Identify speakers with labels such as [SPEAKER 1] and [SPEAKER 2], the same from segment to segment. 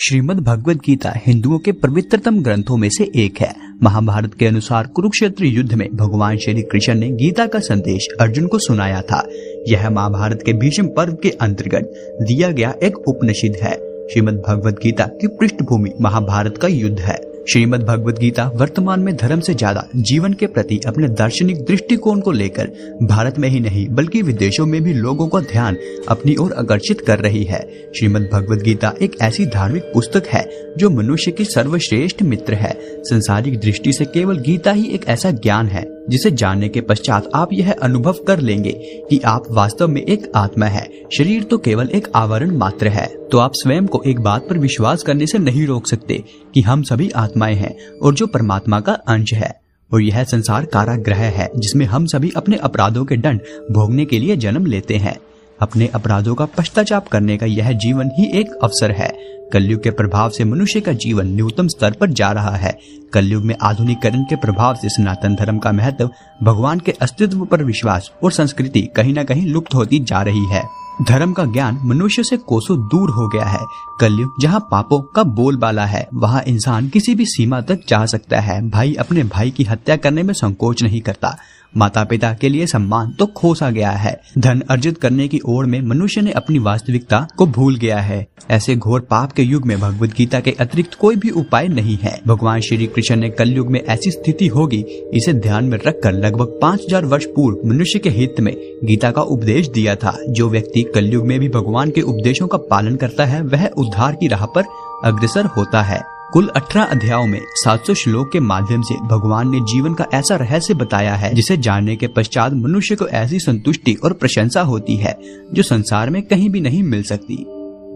[SPEAKER 1] श्रीमद् भगवद गीता हिंदुओं के पवित्रतम ग्रंथों में से एक है। महाभारत के अनुसार कुरुक्षेत्र युद्ध में भगवान श्री कृष्ण ने गीता का संदेश अर्जुन को सुनाया था। यह महाभारत के भीष्म पर्व के अंतर्गत दिया गया एक उपनिषद है। श्रीमद् भगवद गीता की पृष्ठभूमि महाभारत का युद्ध है। श्रीमद् भगवद गीता वर्तमान में धर्म से ज्यादा जीवन के प्रति अपने दार्शनिक दृष्टिकोण को लेकर भारत में ही नहीं बल्कि विदेशों में भी लोगों का ध्यान अपनी ओर आकर्षित कर रही है। श्रीमद् भगवद गीता एक ऐसी धार्मिक पुस्तक है जो मनुष्य की सर्वश्रेष्ठ मित्र है। संसारिक दृष्टि से केवल गीता ही एक ऐसा ज्ञान है जिसे जानने के पश्चात आप यह अनुभव कर लेंगे कि आप वास्तव में एक आत्मा है। शरीर तो केवल एक आवरण मात्र है। तो आप स्वयं को एक बात पर विश्वास करने से नहीं रोक सकते कि हम सभी आत्माएं हैं और जो परमात्मा का अंश है, और यह संसार कारागृह है जिसमें हम सभी अपने अपराधों के दंड भोगने के लिए जन्म लेते हैं। अपने अपराधों का पश्चाताप करने का यह जीवन ही एक अवसर है। कलयुग के प्रभाव से मनुष्य का जीवन न्यूनतम स्तर पर जा रहा है। कलयुग में आधुनिकीकरण के प्रभाव से सनातन धर्म का महत्व, भगवान के अस्तित्व पर विश्वास और संस्कृति कहीं न कहीं लुप्त होती जा रही है। धर्म का ज्ञान मनुष्य से कोसों दूर हो गया है। कलयुग जहाँ पापों का बोलबाला है, वहाँ इंसान किसी भी सीमा तक जा सकता है। भाई अपने भाई की हत्या करने में संकोच नहीं करता। माता पिता के लिए सम्मान तो खोसा गया है। धन अर्जित करने की ओर में मनुष्य ने अपनी वास्तविकता को भूल गया है। ऐसे घोर पाप के युग में भगवद गीता के अतिरिक्त कोई भी उपाय नहीं है। भगवान श्री कृष्ण ने कलयुग में ऐसी स्थिति होगी इसे ध्यान में रखकर लगभग 5000 वर्ष पूर्व मनुष्य के हित में गीता का उपदेश दिया था। जो व्यक्ति कलयुग में भी भगवान के उपदेशों का पालन करता है वह उद्धार की राह पर अग्रसर होता है। कुल 18 अध्यायों में 700 श्लोक के माध्यम से भगवान ने जीवन का ऐसा रहस्य बताया है जिसे जानने के पश्चात मनुष्य को ऐसी संतुष्टि और प्रशंसा होती है जो संसार में कहीं भी नहीं मिल सकती।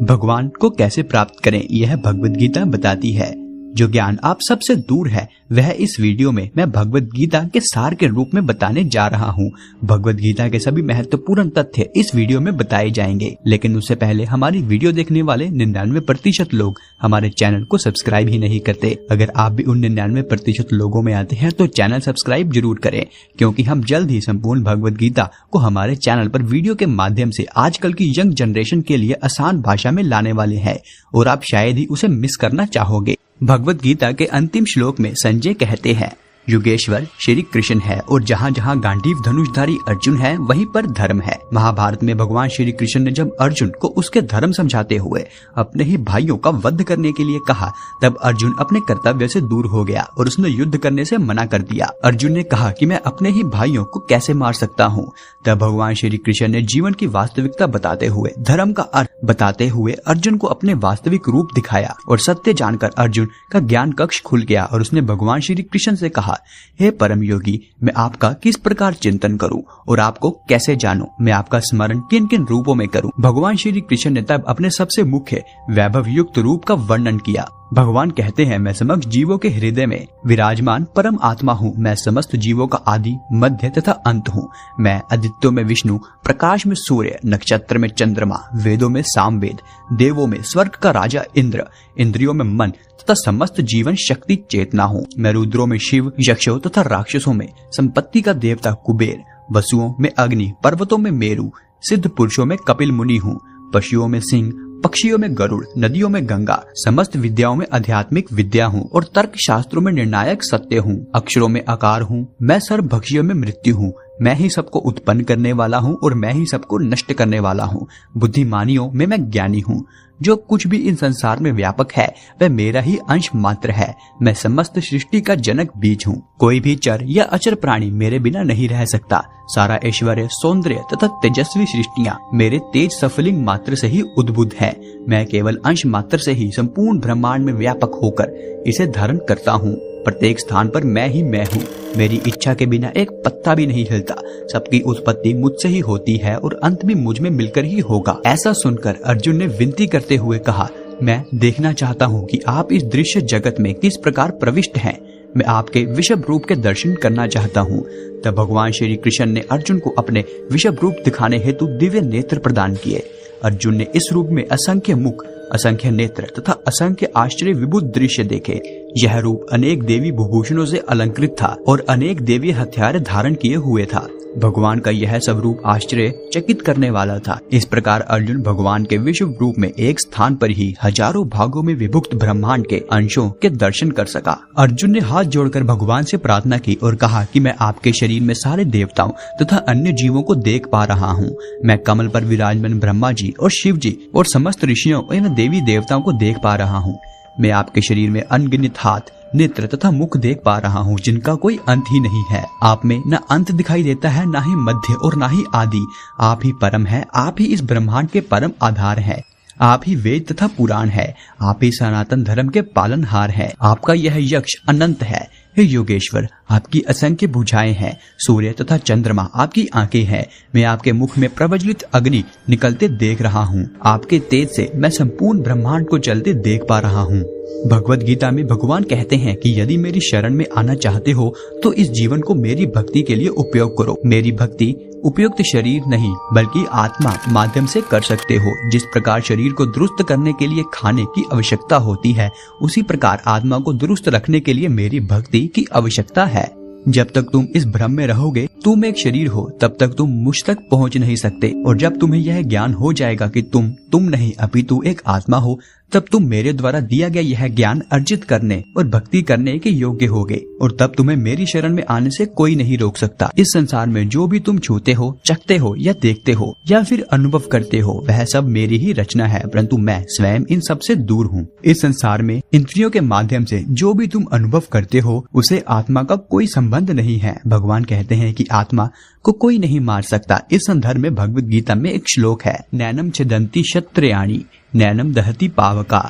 [SPEAKER 1] भगवान को कैसे प्राप्त करें यह भगवद गीता बताती है। जो ज्ञान आप सबसे दूर है वह इस वीडियो में मैं भगवद गीता के सार के रूप में बताने जा रहा हूँ। भगवद गीता के सभी महत्वपूर्ण तथ्य इस वीडियो में बताए जाएंगे, लेकिन उससे पहले हमारी वीडियो देखने वाले 99% लोग हमारे चैनल को सब्सक्राइब ही नहीं करते। अगर आप भी उन 99% लोगों में आते हैं तो चैनल सब्सक्राइब जरूर करें, क्योंकि हम जल्द ही संपूर्ण भगवद गीता को हमारे चैनल पर वीडियो के माध्यम से आजकल की यंग जनरेशन के लिए आसान भाषा में लाने वाले हैं और आप शायद ही उसे मिस करना चाहोगे। भगवद गीता के अंतिम श्लोक में संजय कहते हैं, युगेश्वर श्री कृष्ण है और जहाँ जहाँ गांडीव धनुषधारी अर्जुन है वहीं पर धर्म है। महाभारत में भगवान श्री कृष्ण ने जब अर्जुन को उसके धर्म समझाते हुए अपने ही भाइयों का वध करने के लिए कहा, तब अर्जुन अपने कर्तव्य से दूर हो गया और उसने युद्ध करने से मना कर दिया। अर्जुन ने कहा कि मैं अपने ही भाइयों को कैसे मार सकता हूँ। तब भगवान श्री कृष्ण ने जीवन की वास्तविकता बताते हुए, धर्म का अर्थ बताते हुए अर्जुन को अपने वास्तविक रूप दिखाया और सत्य जानकर अर्जुन का ज्ञान कक्ष खुल गया और उसने भगवान श्री कृष्ण से कहा, हे परम योगी, मैं आपका किस प्रकार चिंतन करूं और आपको कैसे जानूं? मैं आपका स्मरण किन किन रूपों में करूं? भगवान श्री कृष्ण ने तब अपने सबसे मुख्य वैभव युक्त रूप का वर्णन किया। भगवान कहते हैं, मैं समस्त जीवों के हृदय में विराजमान परम आत्मा हूँ। मैं समस्त जीवों का आदि, मध्य तथा अंत हूँ। मैं आदित्यों में विष्णु, प्रकाश में सूर्य, नक्षत्र में चंद्रमा, वेदों में सामवेद, देवों में स्वर्ग का राजा इंद्र, इंद्रियों में मन तथा समस्त जीवन शक्ति चेतना हूँ। मैं रुद्रों में शिव, यक्षों तथा राक्षसों में संपत्ति का देवता कुबेर, वसुओं में अग्नि, पर्वतों में मेरु, सिद्ध पुरुषों में कपिल मुनि हूँ, पशुओं में सिंह, पक्षियों में गरुड़, नदियों में गंगा, समस्त विद्याओं में आध्यात्मिक विद्या हूँ और तर्क शास्त्रों में निर्णायक सत्य हूँ। अक्षरों में आकार हूँ। मैं सर्वभक्षियों में मृत्यु हूँ। मैं ही सबको उत्पन्न करने वाला हूँ और मैं ही सबको नष्ट करने वाला हूँ। बुद्धिमानियों में मैं ज्ञानी हूँ। जो कुछ भी इन संसार में व्यापक है वह मेरा ही अंश मात्र है। मैं समस्त सृष्टि का जनक बीज हूँ। कोई भी चर या अचर प्राणी मेरे बिना नहीं रह सकता। सारा ऐश्वर्य, सौंदर्य तथा तेजस्वी सृष्टियाँ मेरे तेज सफलिंग मात्र से ही उद्भुत है। मैं केवल अंश मात्र से ही संपूर्ण ब्रह्मांड में व्यापक होकर इसे धारण करता हूँ। प्रत्येक स्थान पर मैं ही मैं हूँ। मेरी इच्छा के बिना एक पत्ता भी नहीं हिलता। सबकी उत्पत्ति मुझसे ही होती है और अंत भी मुझ में मिलकर ही होगा। ऐसा सुनकर अर्जुन ने विनती करते हुए कहा, मैं देखना चाहता हूँ कि आप इस दृश्य जगत में किस प्रकार प्रविष्ट हैं। मैं आपके विषभ रूप के दर्शन करना चाहता हूँ। तब भगवान श्री कृष्ण ने अर्जुन को अपने विषभ रूप दिखाने हेतु दिव्य नेत्र प्रदान किए। अर्जुन ने इस रूप में असंख्य मुख, असंख्य नेत्र तथा असंख्य आश्चर्य विभुत दृश्य देखे। यह रूप अनेक देवी भूषणों से अलंकृत था और अनेक देवी हथियार धारण किए हुए था। भगवान का यह सब रूप आश्चर्य चकित करने वाला था। इस प्रकार अर्जुन भगवान के विश्व रूप में एक स्थान पर ही हजारों भागों में विभक्त ब्रह्मांड के अंशों के दर्शन कर सका। अर्जुन ने हाथ जोड़कर भगवान से प्रार्थना की और कहा कि मैं आपके शरीर में सारे देवताओं तथा अन्य जीवों को देख पा रहा हूँ। मैं कमल पर विराजमान ब्रह्मा जी और शिव जी और समस्त ऋषियों एवं देवी देवताओं को देख पा रहा हूँ। मैं आपके शरीर में अनगिनत हाथ, नेत्र तथा मुख देख पा रहा हूँ जिनका कोई अंत ही नहीं है। आप में न अंत दिखाई देता है, न ही मध्य और न ही आदि। आप ही परम है, आप ही इस ब्रह्मांड के परम आधार है। आप ही वेद तथा पुराण है, आप ही सनातन धर्म के पालनहार है। आपका यह यक्ष अनंत है। हे योगेश्वर, आपकी असंख्य भुजाएं हैं। सूर्य तथा चंद्रमा आपकी आंखें हैं। मैं आपके मुख में प्रज्वलित अग्नि निकलते देख रहा हूँ। आपके तेज से मैं संपूर्ण ब्रह्मांड को चलते देख पा रहा हूँ। भगवत गीता में भगवान कहते हैं कि यदि मेरी शरण में आना चाहते हो तो इस जीवन को मेरी भक्ति के लिए उपयोग करो। मेरी भक्ति उपयुक्त शरीर नहीं बल्कि आत्मा माध्यम से कर सकते हो। जिस प्रकार शरीर को दुरुस्त करने के लिए खाने की आवश्यकता होती है, उसी प्रकार आत्मा को दुरुस्त रखने के लिए मेरी भक्ति की आवश्यकता है। जब तक तुम इस भ्रम में रहोगे तुम एक शरीर हो, तब तक तुम मुझ तक पहुंच नहीं सकते। और जब तुम्हें यह ज्ञान हो जाएगा कि तुम नहीं अपितु एक आत्मा हो, तब तुम मेरे द्वारा दिया गया यह ज्ञान अर्जित करने और भक्ति करने के योग्य होगे। और तब तुम्हें मेरी शरण में आने से कोई नहीं रोक सकता। इस संसार में जो भी तुम छूते हो, चखते हो या देखते हो या फिर अनुभव करते हो, वह सब मेरी ही रचना है, परंतु मैं स्वयं इन सब से दूर हूँ। इस संसार में इंद्रियों के माध्यम से जो भी तुम अनुभव करते हो, उसे आत्मा का कोई संबंध नहीं है। भगवान कहते हैं कि आत्मा को कोई नहीं मार सकता। इस संदर्भ में भगवत गीता में एक श्लोक है, नैनम छिदन्ति शत्रयाणि नैनम दहति पावका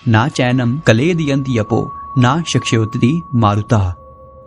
[SPEAKER 1] ना चैनम कलेदयन्ति यपो ना शक्ष्योति मारुतः।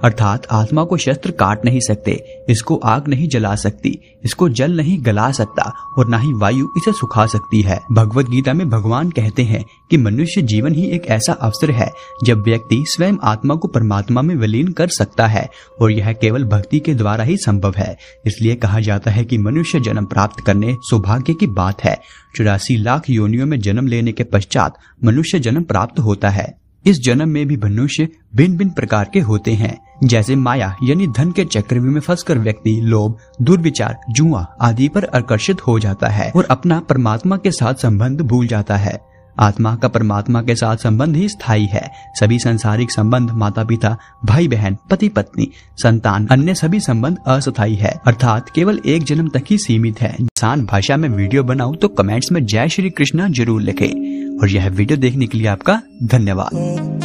[SPEAKER 1] अर्थात आत्मा को शस्त्र काट नहीं सकते, इसको आग नहीं जला सकती, इसको जल नहीं गला सकता और ना ही वायु इसे सुखा सकती है। भगवत गीता में भगवान कहते हैं कि मनुष्य जीवन ही एक ऐसा अवसर है जब व्यक्ति स्वयं आत्मा को परमात्मा में विलीन कर सकता है और यह केवल भक्ति के द्वारा ही संभव है। इसलिए कहा जाता है कि मनुष्य जन्म प्राप्त करने सौभाग्य की बात है। 84 लाख योनियों में जन्म लेने के पश्चात मनुष्य जन्म प्राप्त होता है। इस जन्म में भी मनुष्य भिन्न भिन्न प्रकार के होते हैं। जैसे माया यानी धन के चक्रव्यूह में फंसकर व्यक्ति लोभ, दुर्विचार, जुआ आदि पर आकर्षित हो जाता है और अपना परमात्मा के साथ संबंध भूल जाता है। आत्मा का परमात्मा के साथ संबंध ही स्थायी है। सभी सांसारिक संबंध, माता पिता, भाई बहन, पति पत्नी, संतान, अन्य सभी संबंध अस्थायी है, अर्थात केवल एक जन्म तक ही सीमित है। आसान भाषा में वीडियो बनाऊं तो कमेंट्स में जय श्री कृष्णा जरूर लिखें। और यह वीडियो देखने के लिए आपका धन्यवाद।